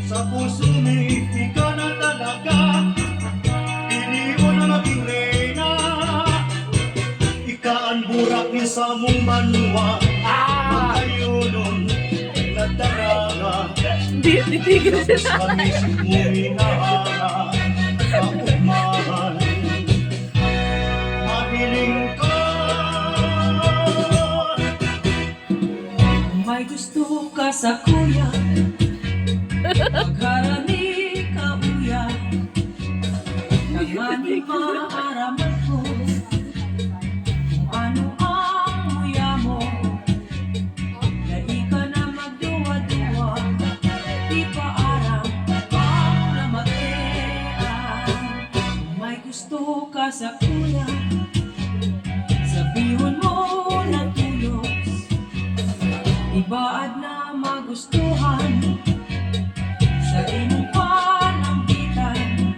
Sa puso ni ikaw na talaga, pili mo na maging reyna. Ika ang burak ni sa mong banwa, magkayunon nagdaraga. Hindi, titigil Tapos sila. kamisip mo inahanga, kaugmahan. Mahiling ka. May gusto ka sa kuya, magharani ka uya, nanganing maaraman ko, kung ano ang uya mo, na ika na magduwa-duwa, di pa aram ang namatean. Kung may gusto ka sa kuya, sabihon mo ng tuyos, ibaad na magustuhan sa inyong panampitan.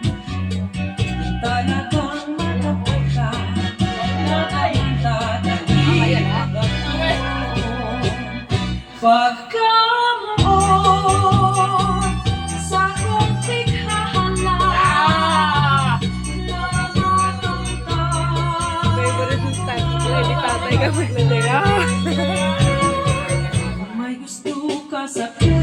Kung talagang matapag ka, nakayanta dahil agad pagkamoon sa kong tighahala na matangka. Favorite yung tatay. Hindi tatay ka maglalera. Kung may gusto ka sa kuya,